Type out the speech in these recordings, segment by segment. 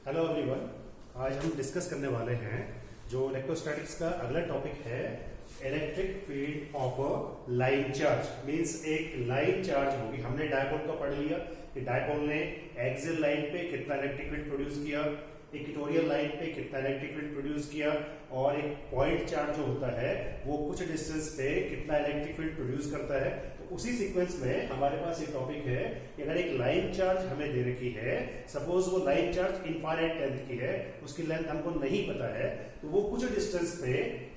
Hello everyone. आज हम discuss करने वाले हैं जो इलेक्ट्रोस्टैटिक्स का अगला टॉपिक है, electric field of a line charge. Means एक लाइन चार्ज होगी। हमने डायपोल का पढ़ लिया कि डायपोल ने एक्सियल लाइन पे कितना इलेक्ट्रिक फील्ड प्रोड्यूस किया, इक्वेटोरियल लाइन पे कितना इलेक्ट्रिक फील्ड प्रोड्यूस किया, और एक पॉइंट चार्ज जो होता है वो कुछ डिस्टेंस पे कितना इलेक्ट्रिक फील्ड प्रोड्यूस करता है। तो उसी सीक्वेंस में हमारे पास एक टॉपिक है कि अगर एक लाइन चार्ज हमें दे रखी है, सपोज वो लाइन चार्ज इनफाइनाइट लेंथ की है, उसकी लेंथ हमको नहीं पता है, तो वो कुछ डिस्टेंस पे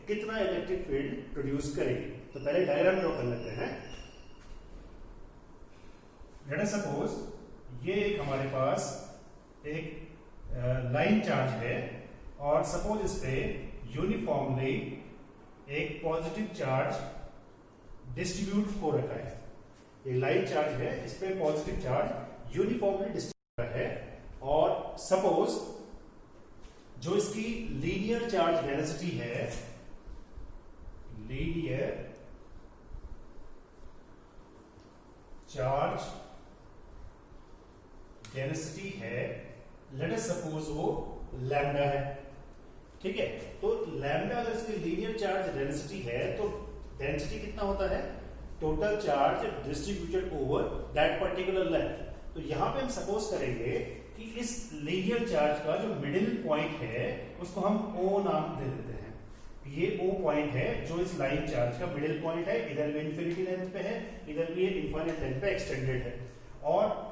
कितना इलेक्ट्रिक फील्ड प्रोड्यूस करेगी। तो पहले डायग्राम ड्रॉ कर लेते हैं। लेट अस सपोज ये एक हमारे पास एक लाइन चार्ज है और सपोज इस पे यूनिफॉर्मली एक पॉजिटिव चार्ज डिस्ट्रीब्यूट हो रखा है। ये लाइन चार्ज है, इस पे पॉजिटिव चार्ज यूनिफॉर्मली डिस्ट्रीब्यूट है, और सपोज जो इसकी लीनियर चार्ज डेंसिटी है, लीनियर चार्ज डेंसिटी है, लेट अस सपोज वो लैम्डा है। ठीक है, तो लैम्डा अगर इसकी लीनियर चार्ज डेंसिटी है तो डेंसिटी कितना होता है, total charge distributed over that particular length. तो यहां पे हम सपोज करेंगे कि इस लीनियर चार्ज का जो मिडिल पॉइंट है उसको हम O नाम दे देते हैं। ये O पॉइंट है जो इस लाइन चार्ज का मिडिल पॉइंट है। इधर भी इंफिनिटी लेंथ पे है, इधर भी इनफाइनाइट लेंथ पे एक्सटेंडेड है। और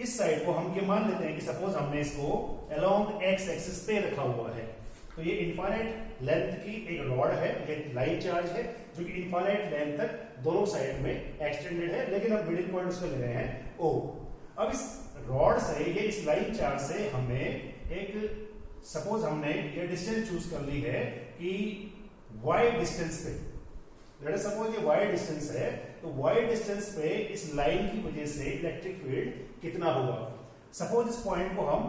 इस साइड को हम क्या मान लेते हैं कि सपोज हमने इसको अलोंग एक्स एक्सिस पे रखा हुआ है। तो ये इनफाइनाइट लेंथ की एक रॉड है, ये लाइन चार्ज है जो कि इनफाइनाइट लेंथ तक दोनों साइड में एक्सटेंडेड है, लेकिन अब मिडिल पॉइंट उसका ले रहे हैं O। अब इस रॉड से, ये इस लाइन चार्ज से हमें एक, सपोज हमने ये डिस्टेंस चूज कर ली है कि y डिस्टेंस पे, लेट अस सपोज ये y डिस्टेंस है, तो y डिस्टेंस पे इस लाइन की वजह से इलेक्ट्रिक फील्ड कितना होगा। सपोज इस पॉइंट को हम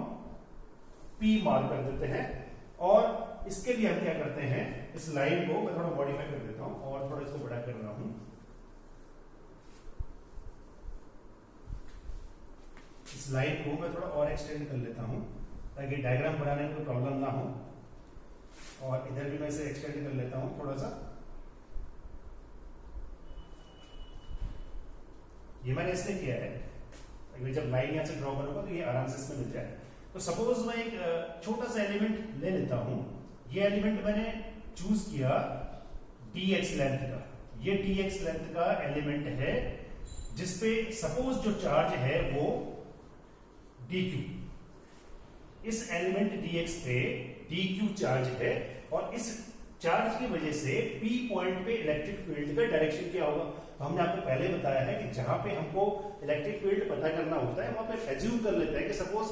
P मार्क कर देते हैं, और इसके लिए हम क्या करते हैं, इस लाइन को मैं थोड़ा मॉडिफाई कर देता हूं और थोड़ा इसको बड़ा कर रहा हूं। इस लाइन को मैं थोड़ा और एक्सटेंड कर लेता हूं ताकि डायग्राम बनाने में कोई प्रॉब्लम ना हो, और इधर भी मैं इसे एक्सटेंड कर लेता हूं थोड़ा सा। ये मैंने इसलिए किया है ताकि जब लाइन यहां से ड्रॉ करूंगा तो ये आराम से इसमें मिल जाए। तो सपोज मैं एक छोटा सा एलिमेंट ले लेता हूं। ये एलिमेंट मैंने चूज किया dx लेंथ का। ये dx लेंथ का एलिमेंट है जिसपे सपोज जो चार्ज है वो dq। इस एलिमेंट dx पे dq चार्ज है, और इस चार्ज की वजह से p पॉइंट पे इलेक्ट्रिक फील्ड का डायरेक्शन क्या होगा। हमने आपको पहले बताया है कि जहां पे हमको इलेक्ट्रिक फील्ड पता करना होता है वहां पे एज्यूम कर लेते हैं कि सपोज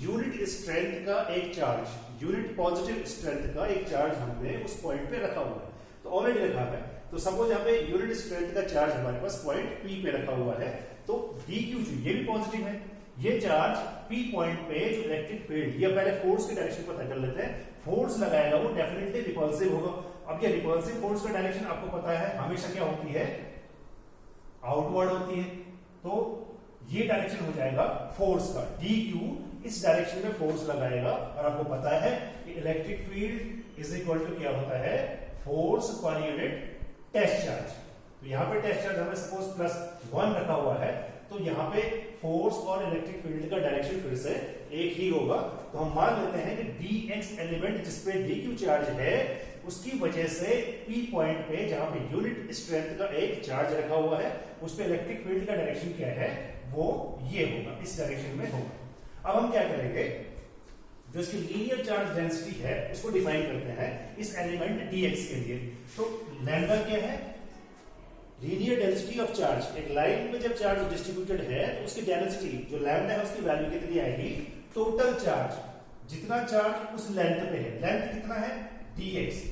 यूनिट स्ट्रेंथ का एक चार्ज, यूनिट पॉजिटिव स्ट्रेंथ का एक चार्ज हमने उस पॉइंट पे रखा हुआ है। तो ऑलरेडी रखा है, तो सपोज यहाँ पे यूनिट स्ट्रेंथ का चार्ज हमारे पास पॉइंट P पे रखा हुआ है, तो dq जो ये भी पॉजिटिव है, ये चार्ज P पॉइंट पे जो इलेक्ट्रिक फील्ड, ये पहले फोर्स की डायरेक्शन पता कर लेते हैं। फोर्स लगाएगा वो डेफिनेटली रिपल्सिव होगा। अब ये रिपल्सिव फोर्स का डायरेक्शन आपको पता है हमेशा क्या होती है, आउटवर्ड होती है। तो ये डायरेक्शन हो जाएगा फोर्स का, dq इस डायरेक्शन में फोर्स लगाएगा, और आपको पता है कि electric field is equal to क्या होता है, force per unit test charge. तो यहां पे टेस्ट चार्ज हमें सपोज +1 रखा हुआ है, तो यहां पे फोर्स और इलेक्ट्रिक फील्ड का डायरेक्शन फिर से एक ही होगा। तो हम मान लेते हैं कि dx एलिमेंट जिसपे dq चार्ज है उसकी वजह से P पॉइंट पे जहां पे यूनिट स्ट्रेंथ का एक चार्ज रखा हुआ है उस पे इलेक्ट्रिक फील्ड का डायरेक्शन क्या है, वो ये होगा, इस डायरेक्शन में होगा। अब हम क्या करेंगे, जो इसकी लीनियर चार्ज डेंसिटी है उसको डिफाइन करते हैं इस एलिमेंट dx के लिए। तो लैम्डा क्या है, लीनियर डेंसिटी ऑफ चार्ज। एक लाइन में जब चार्ज डिस्ट्रीब्यूटेड है तो उसकी डेंसिटी जो लैम्डा है उसकी वैल्यू कितनी आएगी, टोटल चार्ज, जितना चार्ज उस लेंथ पे है, लेंथ कितना है dx,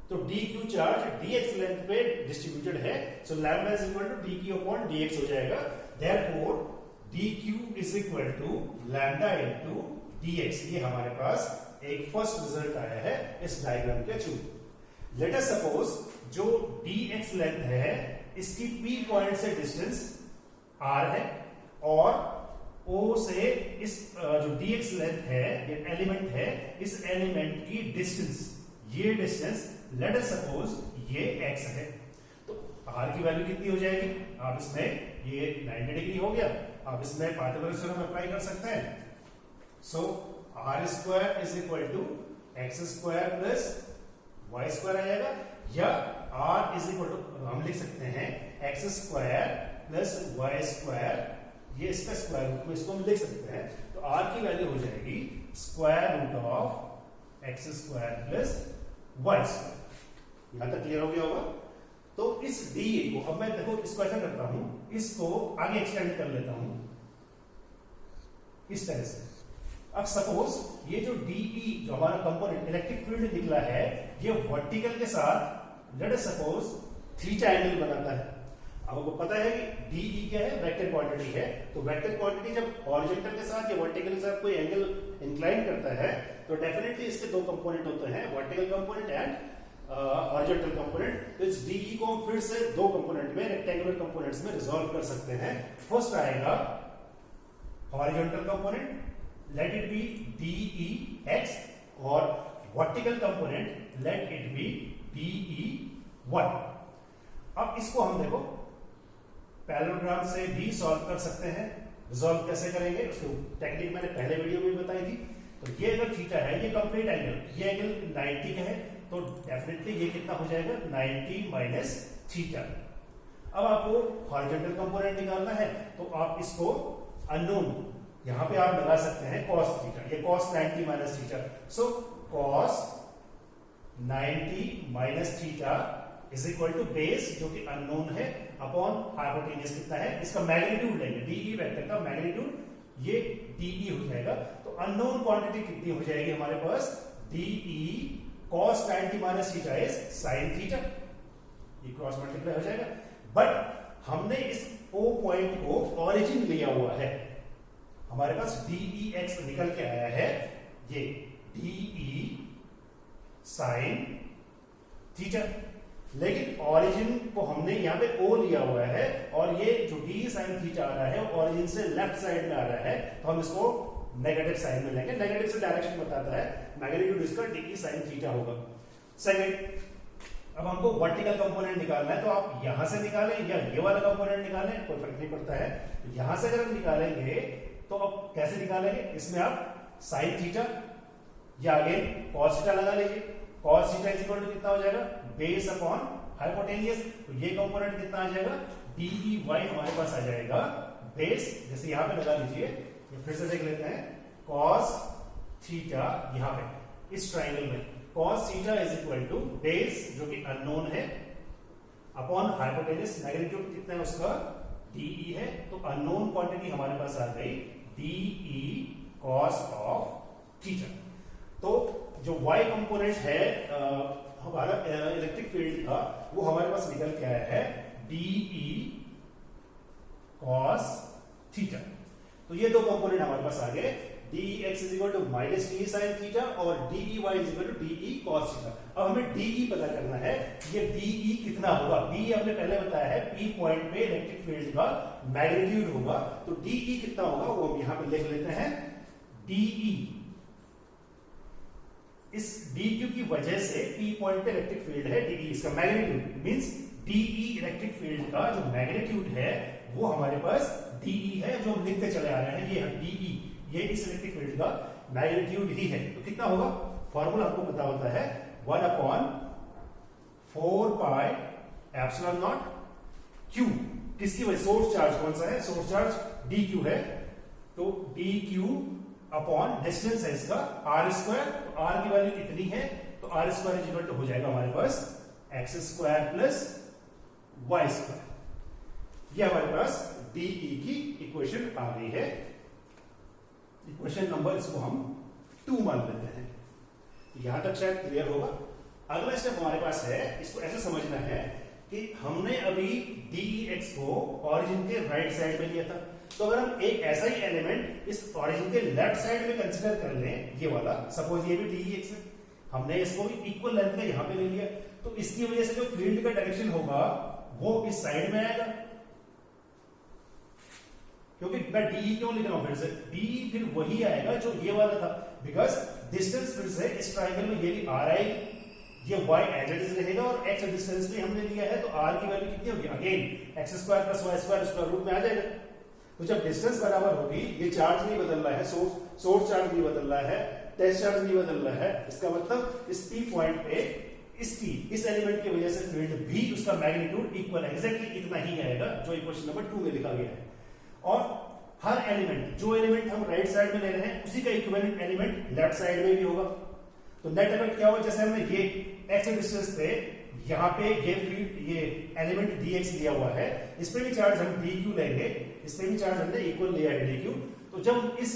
तो dq चार्ज dx लेंथ पे डिस्ट्रीब्यूटेड है, so lambda is equal to dq upon dx हो जाएगा। Therefore dq is equal to lambda into dx। ये हमारे पास एक फर्स्ट रिजल्ट आया है इस डायग्राम के थ्रू। लेट अस सपोज जो dx लेंथ है इसकी P पॉइंट से डिस्टेंस r है, और O से इस जो dx लेंथ है, ये एलिमेंट है, इस एलिमेंट की डिस्टेंस, ये डिस्टेंस लेट अस सपोज ये x है, तो r की वैल्यू कितनी हो जाएगी? आप इसमें ये 90 डिग्री हो गया, आप इसमें पाइथागोरस थ्योरम अप्लाई कर सकते हैं। So r square is equal to x square plus y square आ जाएगा, या r इज इक्वल टू हम लिख सकते हैं x square plus y square, ये इसका स्क्वायर रूट में इसको हम लिख सकते हैं, तो r की वैल्यू हो जाएगी square root of x square plus y square. यहां तक क्लियर हो गया होगा? तो इस dA को अब मैं देखो इसको ऐसा करता हूं, इसको आगे एक्सटेंड कर लेता हूं इस तरह से। अब सपोज ये जो DE जो हमारा कंपोनेंट इलेक्ट्रिक फील्ड निकला है, ये वर्टिकल के साथ let us suppose theta angle बनाता है। अब आपको पता है कि DE क्या है? वेक्टर क्वांटिटी है, तो वेक्टर क्वांटिटी जब हॉरिजॉन्टल के साथ या वर्टिकल के साथ कोई एंगल इंक्लाइन करता है तो डेफिनेटली इसके दो कंपोनेंट होते हैं, vertical component and horizontal component. तो इस DE को हम फिर से दो कंपोनेंट में, रेक्टेंगुलर कंपोनेंट्स में रिजॉल्व कर सकते हैं। फर्स्ट आएगा horizontal component, let it be DE(x) और vertical component let it be DE(1). अब इसको हम देखो पैरेललोग्राम से भी सॉल्व कर सकते हैं। रिजॉल्व कैसे करेंगे उसको टेक्निक मैंने पहले वीडियो में बताई थी। तो ये अगर थीटा है, ये कंप्लीट एंगल, ये एंगल 90 का है, तो डेफिनेटली ये कितना हो जाएगा? 90 माइनस थीटा। अब आपको हॉरिजॉन्टल कंपोनेंट निकालना है, तो आप इसको अननोन यहां पे आप लगा सकते हैं cos थीटा, ये cos 90 minus theta, so cos 90 minus theta is equal to base जो कि अननोन है अपॉन हाइपोटेन्यूज कितना है, इसका मैग्नीट्यूड लेंगे, DE वेक्टर का मैग्नीट्यूड ये DE हो जाएगा। तो अननोन क्वांटिटी कितनी हो जाएगी हमारे पास? DE cos 90 minus theta is sin theta, ये क्रॉस मल्टीप्लाई हो जाएगा। बट हमने इस O पॉइंट को ऑरिजिन लिया हुआ है, हमारे पास DEX निकल के आया है, ये DE sin थीटा, लेकिन ऑरिजिन को हमने यहाँ पे O लिया हुआ है और ये जो DE sin थीटा आ रहा है ऑरिजिन से लेफ्ट साइड में आ रहा है, तो हम इसको नेगेटिव साइन में लेंगे। नेगेटिव से डायरेक्शन बताता है, मैग्नीट्यूड इसका DE sin थीटा होगा। सेकंड, अब हमको वर्टिकल कंपोनेंट निकालना है, तो आप यहां से निकालें या ये वाला कंपोनेंट निकालें, कोई फर्क नहीं पड़ता है। तो यहां से अगर हम निकालेंगे तो अब कैसे निकालेंगे? इसमें आप sin थीटा या अगेन cos थीटा लगा लीजिए। cos theta is equal to कितना हो जाएगा? बेस अपॉन हाइपोटेन्यूज, तो ये कंपोनेंट कितना आ जाएगा? DEY हमारे पास आ जाएगा बेस, जैसे यहां पे लगा लीजिए, ये फिर से देख लेते हैं, cos थीटा यहां पे इस ट्राइंगल में cos theta is equal to base जो कि अननोन है अपॉन हाइपोटेन्यूज, मैग्नीट्यूड कितना है उसका? DE है, तो अननोन क्वांटिटी हमारे पास आ गई DE cos ऑफ थीटा। तो जो y कंपोनेंट है हमारा इलेक्ट्रिक फील्ड का, वो हमारे पास निकल के आया है DE cos थीटा। तो ये दो कंपोनेंट हमारे पास आ गए, DEX is equal to minus DE sin theta और DEY is equal to DE cos theta. अब हमें DE पता करना है, ये DE कितना होगा? DE हमने पहले बताया है P पॉइंट पे इलेक्ट्रिक फील्ड का मैग्नीट्यूड होगा, तो DE कितना होगा वो हम यहां पे लिख लेते हैं। DE इस DQ की वजह से P पॉइंट पे इलेक्ट्रिक फील्ड है, DE इसका magnitude means DE electric field का जो मैग्नीट्यूड है वो हमारे पास DE है, जो हम लिखते चले आ रहे हैं, ये है DE, ये इस इलेक्ट्रिक फील्ड का मैग्नीट्यूड ही है। तो कितना होगा? फॉर्मूला आपको पता होता है 1/4 पाई एप्सिलॉन नॉट Q। किसकी वजह? सोर्स चार्ज कौन सा है? सोर्स चार्ज DQ है, तो DQ अपॉन डिस्टेंस है इसका R स्क्वायर, तो R की वैल्यू कितनी है? तो R square is equal to हो जाएगा हमारे पास x square plus y square. ये हमारे पास DE की इक्वेशन आ गई है। इक्वेशन नंबर इसको हम 2 मान लेते हैं। यहां तक शायद क्लियर होगा। अगला स्टेप हमारे पास है, इसको ऐसे समझना है कि हमने अभी DEX को ऑरिजिन के राइट साइड में लिया था, तो अगर हम एक ऐसा ही एलिमेंट इस ऑरिजिन के लेफ्ट साइड में कंसीडर कर लें, ये वाला सपोज ये भी DEX है, हमने इसको भी इक्वल लेंथ का यहां पे ले लिया, तो इसकी वजह से जो फील्ड का डायरेक्शन होगा वो इस साइड में आएगा। क्योंकि मैं डी क्यों लिख रहा हूं फिर से, डी फिर वही आएगा जो ये वाला था, बिकॉज डिस्टेंस फिर से इस ट्राइंगल में ये भी आर आई, ये y एज इट इज रहेगा और x डिस्टेंस भी हमने लिया है, तो r की वैल्यू कितनी होगी, again x square plus y square square root में आ जाएगा। तो जब डिस्टेंस बराबर होगी, ये चार्ज नहीं बदल रहा है, सोर्स चार्ज नहीं बदल रहा है, टेस्ट चार्ज नहीं बदल रहा है, इसका मतलब इस P पॉइंट पे इस एलिमेंट की वजह से फील्ड भी उसका मैग्नीट्यूड इक्वल एग्जैक्टली इतना ही आएगा जो इक्वेशन नंबर 2 में लिखा गया है। और हर एलिमेंट, जो एलिमेंट हम राइट साइड में ले रहे हैं उसी का इक्विवेलेंट एलिमेंट लेफ्ट साइड में भी होगा। तो नेट इफेक्ट क्या होगा, जैसे हमने ये x डिस्टेंस पे यहाँ पे ये एलिमेंट dx लिया हुआ है, इस पे भी चार्ज हम dq लेंगे, इस पे भी चार्ज हमने इक्वल लिया है dq। तो जब इस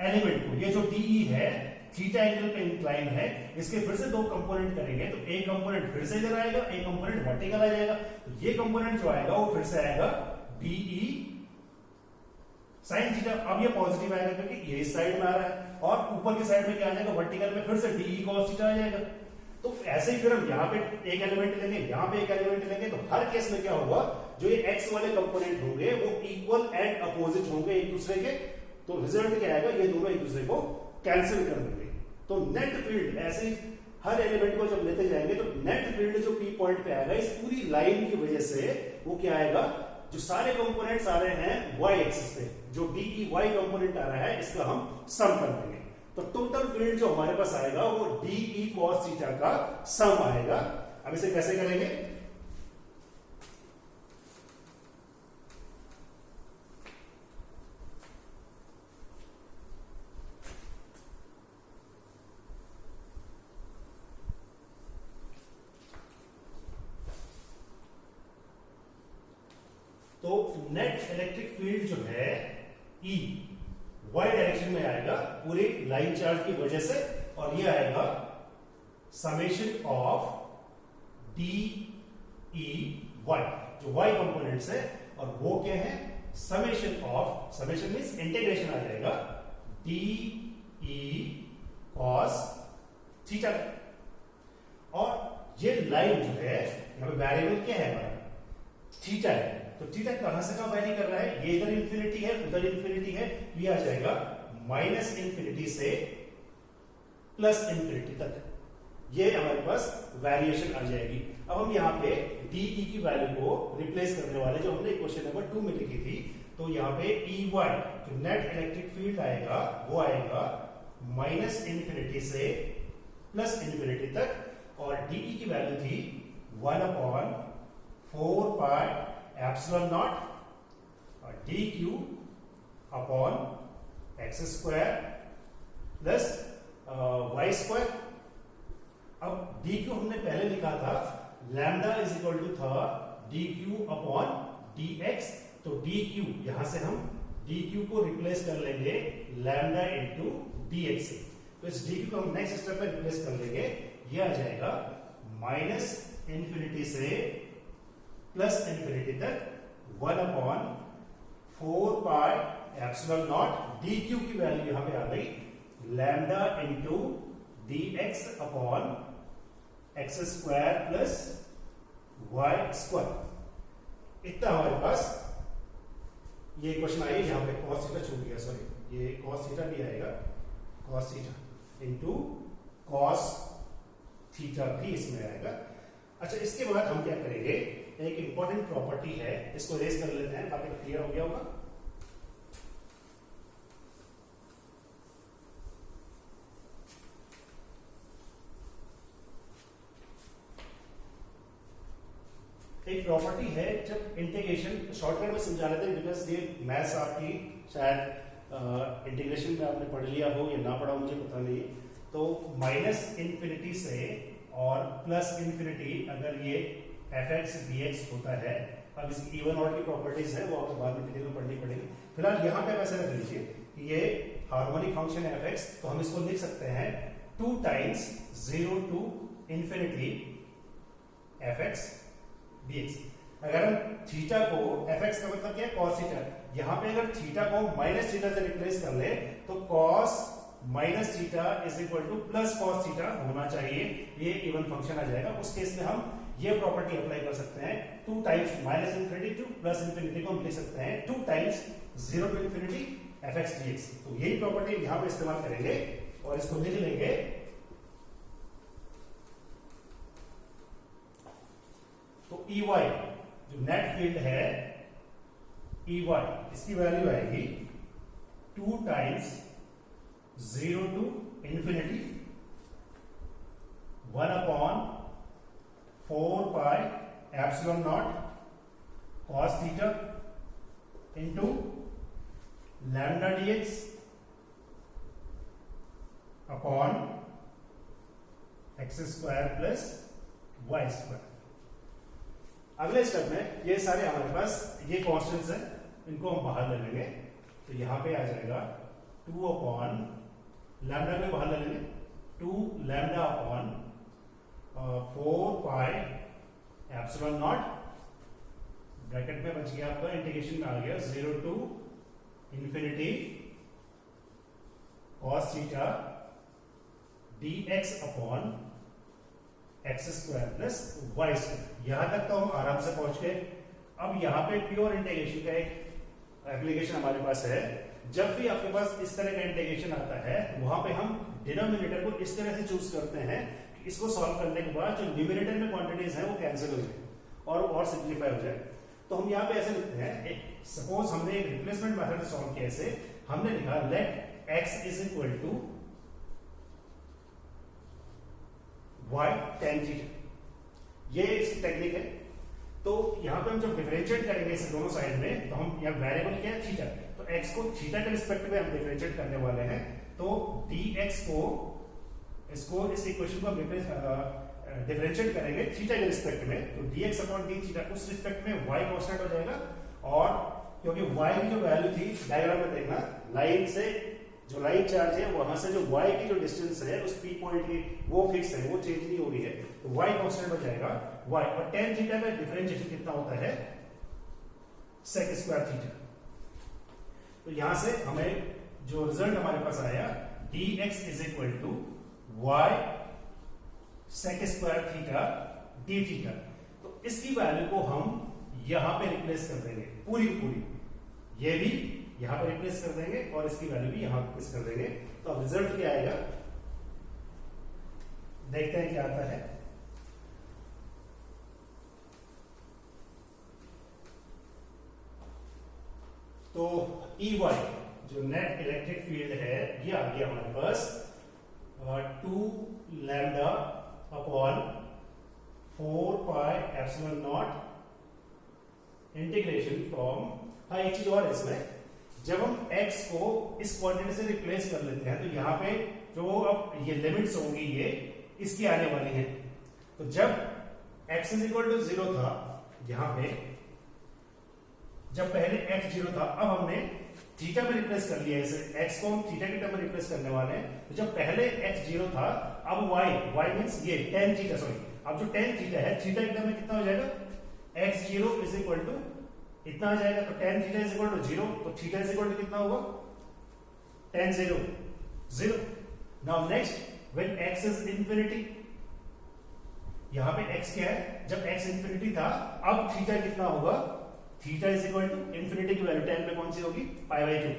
एलिमेंट को, ये जो de है थीटा एंगल पे इंक्लाइन है, इसके फिर से दो कंपोनेंट करेंगे, तो एक कंपोनेंट फिर से इधर आएगा, एक कंपोनेंट वर्टिकल आ जाएगा। तो ये कंपोनेंट जो आएगा वो फिर से आएगा de साइन थीटा। अब ये पॉजिटिव आएगा क्योंकि ये इस साइड में आ रहा है, और ऊपर की साइड में क्या आ जाएगा, वर्टिकल में फिर से de cos थीटा आ जाएगा। तो ऐसे ही फिर हम यहाँ पे एक एलिमेंट लेंगे, यहाँ पे एक एलिमेंट लेंगे, तो हर केस में क्या होगा, जो ये x वाले कंपोनेंट होंगे वो इक्वल एंड अपोजिट होंगे एक दूसरे के। तो रिजल्ट क्या आएगा, ये दोनों एक दूसरे को कैंसिल कर देंगे। तो नेट फील्ड ऐसे ही हर एलिमेंट को जब लेते जाएंगे तो नेट फील्ड जो P पॉइंट पे आएगा, इस पूरी लाइन की वजह से वो क्या आएगा, जो सारे कंपोनेंट्स आ रहे हैं y एक्सिस पे, जो DE y कंपोनेंट आ रहा है, इसका हम सम कर देंगे। तो टोटल फील्ड जो हमारे पास आएगा वो DE cos थीटा का सम आएगा। अब इसे कैसे करेंगे, तो नेट इलेक्ट्रिक फील्ड जो है E y डायरेक्शन में आएगा पूरे लाइन चार्ज की वजह से, और ये आएगा summation of d e Y, जो y कंपोनेंट्स है, और वो क्या है, summation of, summation means integration आ जाएगा डी ई कॉस थीटा। और ये लाइन जो है, यहां पे वेरिएबल क्या है हमारा, थीटा है। तो थीटा कहां से कहां वैरी कर रहा है, ये इधर इंफिनिटी है उधर इंफिनिटी है, ये आ जाएगा माइनस इंफिनिटी से प्लस इंफिनिटी तक, ये हमारे पास वेरिएशन आ जाएगी। अब हम यहाँ पे डी ई की वैल्यू को रिप्लेस करने वाले, जो हमने क्वेश्चन नंबर 2 में लिखी थी। तो यहाँ पे ई वाई जो नेट इलेक्ट्रिक फील्ड आएगा वो आएगा माइनस इंफिनिटी से प्लस इंफिनिटी तक, और डी ई की वैल्यू थी 1/4 पाई एप्सिलॉन नॉट और D Q upon X square plus Y square. अब डी क्यू हमने पहले लिखा था लैम्डा इज इक्वल टू था D Q upon D X, तो डी क्यू यहां से हम डी क्यू को रिप्लेस कर लेंगे लैम्डा इंटू डी एक्स से। तो इस डी क्यू को हम नेक्स्ट स्टेप पे रिप्लेस कर लेंगे, ये आ जाएगा माइनस इंफिनिटी से प्लस इंफिनिटी तक 1/4 pi epsilon naught, D Q की वैल्यू यहां पे आ गई lambda into D X upon X square plus Y square. इतना हमारे पास ये क्वेश्चन आएगा। यहां पे cos थीटा छूट गया, सॉरी, ये cos थीटा भी आएगा, cos theta into cos theta भी इसमें आएगा। अच्छा, इसके बाद हम क्या करेंगे, एक इंपॉर्टेंट प्रॉपर्टी है, इसको रेज कर लेते हैं ताकि क्लियर हो गया होगा। एक प्रॉपर्टी है, जब इंटीग्रेशन, शॉर्टकट में समझा लेते हैं बिकॉज ये मैथ्स आपकी शायद इंटीग्रेशन में आपने पढ़ लिया हो या ना पढ़ा मुझे पता नहीं। तो माइनस इंफिनिटी से और प्लस इंफिनिटी अगर ये एफ एक्स डी एक्स होता है, अब इसकी इवन ऑड की प्रॉपर्टीज है वो आपको बाद में डिटेल में पढ़नी पड़ेगी। फिलहाल यहाँ पे वैसे रख लीजिए कि ये हार्मोनिक फंक्शन है एफ एक्स, तो हम इसको लिख सकते हैं 2 times 0 to infinity F X dx। अगर हम थीटा को, fx का मतलब क्या है, cos थीटा, यहां पे अगर थीटा को माइनस थीटा से रिप्लेस कर ले तो cos minus theta is equal two plus cos theta होना चाहिए, ये इवन फंक्शन आ जाएगा। उस केस में हम ये प्रॉपर्टी अप्लाई कर सकते हैं 2 times minus infinity to plus infinity को हम लिख सकते हैं 2 times 0 to infinity fx dx। तो यही प्रॉपर्टी यहां पे इस्तेमाल करेंगे और इसको लिख लेंगे तो ey जो नेट फील्ड है ey इसकी वैल्यू आएगी 2 times 0 to infinity 1 upon 4 pi epsilon naught cos theta into lambda dx upon x square plus y square. अगले स्टेप में ये सारे हमारे पास ये कॉन्स्टेंट्स हैं, इनको हम बाहर ले लेंगे। तो यहां पे आ जाएगा 2 अपॉन लैम्डा को बाहर ले लेंगे 2 lambda upon 4 pi epsilon naught bracket में बच गया आपका इंटीग्रेशन में आ गया 0 to infinity cos theta dx upon x square plus y square. यहां तक तो हम आराम से पहुंच गए। अब यहां पे प्योर इंटीग्रेशन का एक एप्लीकेशन हमारे पास है। जब भी आपके पास इस तरह का इंटीग्रेशन आता है वहां पे हम डिनोमिनेटर को इस तरह से चूज करते हैं कि इसको सॉल्व करने के बाद जो न्यूमरेटर में क्वांटिटीज हैं वो कैंसिल हो जाए और सिंप्लीफाई हो जाए। तो हम यहाँ पे ऐसे लिखते हैं, सपोज हमने एक रिप्लेसमेंट मेथड से सॉल्व किया। ऐसे हमने लिखा let x is equal to y tan theta, ये इसकी टेक्निक है। तो यहां पे हम जब डिफरेंशिएट करेंगे इसे दोनों साइड में, तो हम यहाँ वेरिएबल क्या है थीटा, तो x को थीटा के रिस्पेक्ट में हम डिफरेंशिएट करने वाले हैं। तो dx को इसको इस इक्वेशन को हम डिफरेंशिएट करेंगे थीटा के रिस्पेक्ट में, तो dx अपॉन d थीटा उस रिस्पेक्ट में y कांस्टेंट हो जाएगा। और क्योंकि y की जो वैल्यू थी डायग्राम में देखना, लाइन से जो लाइन चार्ज है वहां से जो y की जो डिस्टेंस है उस p पॉइंट की वो फिक्स है, वो चेंज नहीं हो रही है, तो y कांस्टेंट हो जाएगा y। और tan थीटा का डिफरेंशिएशन कितना होता है sec स्क्वायर थीटा। तो यहां से हमें जो रिजल्ट हमारे पास आया dx is equal to y sec square theta d theta. तो इसकी वैल्यू को हम यहां पे रिप्लेस कर देंगे पूरी पूरी, ये भी यहां पर रिप्लेस कर देंगे और इसकी वैल्यू भी यहां रिप्लेस कर देंगे। तो अब रिजल्ट क्या आएगा देखते हैं क्या आता है। तो EY जो नेट इलेक्ट्रिक फील्ड है ये आ गया हमारे पास 2 lambda upon 4 pi epsilon not integration from. हाँ एक चीज और इसमें, जब हम x को इस क्वांटिटी से रिप्लेस कर लेते हैं तो यहाँ पे जो अब ये लिमिट्स होंगी ये इसकी आने वाली हैं। तो जब x इज इक्वल टू 0 था, यहाँ पे जब पहले x 0 था, अब हमने थीटा में रिप्लेस कर लिया इसे, x को हम थीटा के टर्म में रिप्लेस करने वाले हैं। तो जब पहले x 0 था, अब y मींस ये tan थीटा, सॉरी अब जो tan थीटा है थीटा के टर्म में कितना हो जाएगा x 0 इज इक्वल टू इतना आ जाएगा। तो tan theta is equal to 0, तो थीटा इज इक्वल टू कितना होगा tan 0 0। Now next when x is infinity, यहां पे x क्या है, जब x इंफिनिटी था अब थीटा कितना होगा, theta is equal to infinity की वैल्यू tan पे कौन सी होगी पाई बाई 2।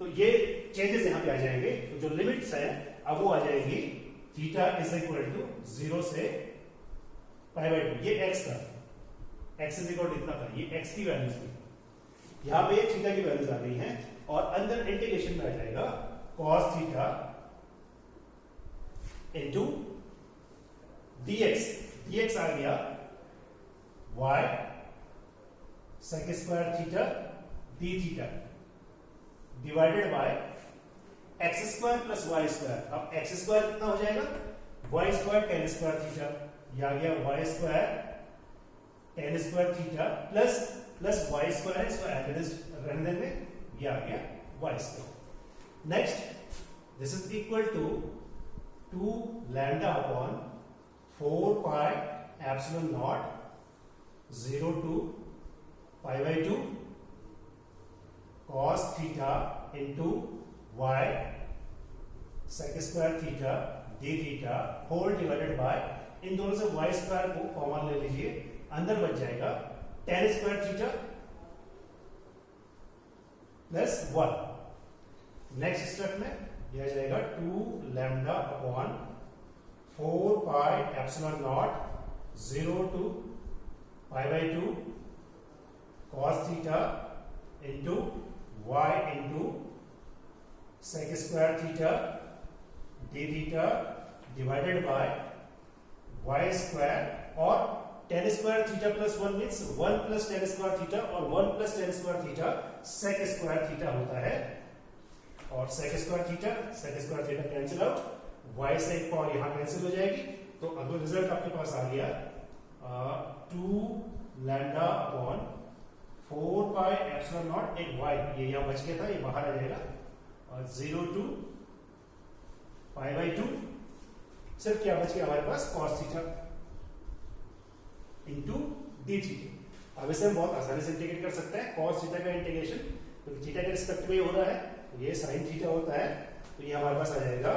तो ये चेंजेस यहां पे आ जाएंगे। तो जो लिमिट्स है अब वो आ जाएगी थीटा इज इक्वल टू 0 से पाई बाई 2। ये x था, x इज इक्वल टू इतना था, ये x की वैल्यूज थी। यहां पे थीटा की वैल्यूज आ गई हैं और अंदर इंटीग्रेशन में आ जाएगा cos theta into dx, dx आ गया y sec square theta d theta divided by x square plus y square. अब x स्क्वायर कितना हो जाएगा y square tan square theta, ये आ गया y square tan square theta plus plus y square है, इसको एज इट इज रहने देंगे, ये आ गया y square. Next this is equal to 2 lambda upon 4 pi epsilon naught 0 to pi by 2 cos theta into y sec square theta d theta whole divided by, इन दोनों से वाई स्क्वायर को common ले लीजिए, अंदर बच जाएगा tan square theta plus 1। Next step में यह जाएगा 2 lambda upon 4 pi epsilon naught 0 to pi by 2 cos theta into y into sec square theta d theta divided by y square, और tan square theta plus 1 means 1 plus tan square theta, और 1 plus tan square theta sec square theta होता है, और sec square theta cancel out, y से एक power यहां cancel हो जाएगी, तो अगला रिजल्ट आपके पास आ गया 2 lambda upon 4 pi epsilon not, एक y ये यहां बच गया था, ये बाहर आ जाएगा, और 0 to पाई बाई 2, सिर्फ क्या बच गया हमारे पास cos theta into D theta. अब इसे हम बहुत आसानी से इंटीग्रेट कर सकते हैं, cos थीटा का इंटीग्रेशन, तो थीटा के रिस्पेक्ट में हो रहा है, तो ये sin थीटा होता है, तो ये हमारे पास आ जाएगा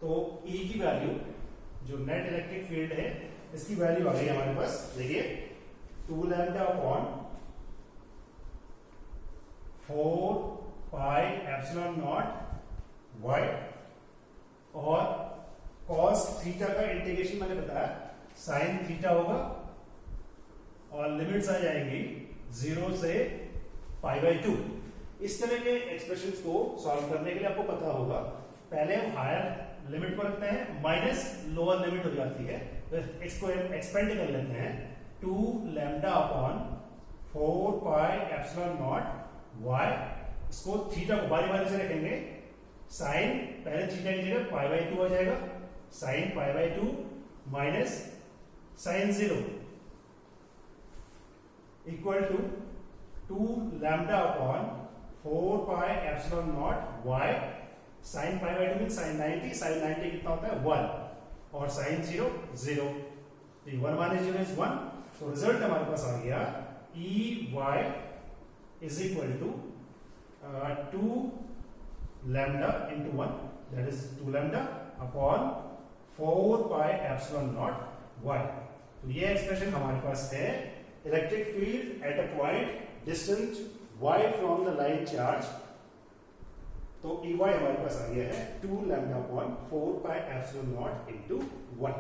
तो E की वैल्यू जो नेट इलेक्ट्रिक फील्ड है इसकी वैल्यू आ गई हमारे पास, देखिए 2 lambda upon 4 pi epsilon naught y, और cos थीटा का इंटीग्रेशन मैंने बताया sin थीटा होगा, और लिमिट्स आ जाएंगी 0 से पाई बाई 2। इस तरह के एक्सप्रेशंस को सॉल्व करने के लिए आपको पता होगा, पहले हम हायर लिमिट पर रखते हैं, माइनस लोअर लिमिट हो जाती है, तो इसको एक्सपेंड कर लेते हैं, 2 lambda upon 4 pi epsilon naught y, इसको थीटा को बारी बारी से रखेंगे, साइन पहले थीटा की जगह पाई बाई 2 आ जाएगा, sine pi by 2 minus sine 0 equal to 2 lambda upon 4 pi epsilon naught y, sine pi by 2 mean sine 90, sine 90 कितना होता है 1, और साइन 0 0, तो 1 माइनस 0 इज 1, तो रिजल्ट हमारे पास आ गया E Y is equal to 2 lambda into 1, that is 2 lambda upon 4 pi epsilon naught y। तो ये एक्सप्रेशन हमारे पास है electric field at a point distant y from the line charge, तो ई वाई हमारे पास आ गया है 2 lambda upon 4 pi epsilon naught into 1।